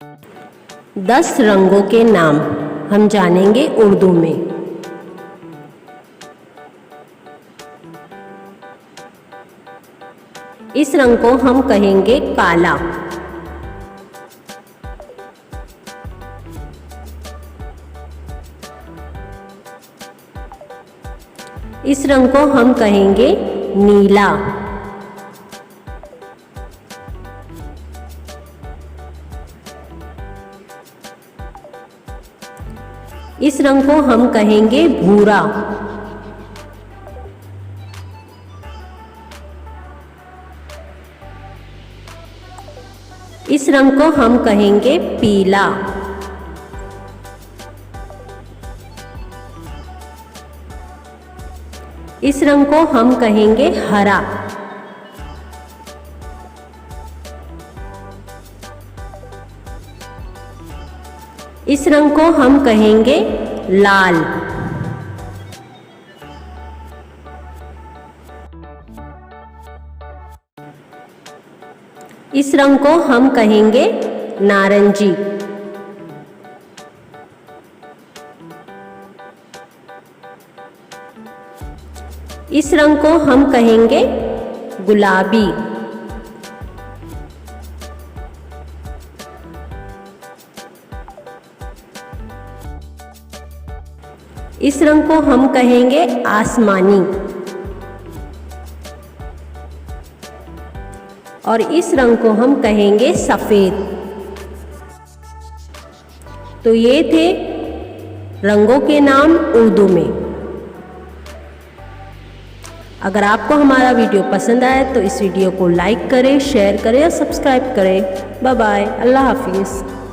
10 रंगों के नाम हम जानेंगे उर्दू में। इस रंग को हम कहेंगे काला। इस रंग को हम कहेंगे नीला। इस रंग को हम कहेंगे भूरा। इस रंग को हम कहेंगे पीला। इस रंग को हम कहेंगे हरा। इस रंग को हम कहेंगे लाल। इस रंग को हम कहेंगे नारंगी। इस रंग को हम कहेंगे गुलाबी। इस रंग को हम कहेंगे आसमानी। और इस रंग को हम कहेंगे सफ़ेद। तो ये थे रंगों के नाम उर्दू में। अगर आपको हमारा वीडियो पसंद आए तो इस वीडियो को लाइक करें, शेयर करें और सब्सक्राइब करें। बाय बाय, अल्लाह हाफिज़।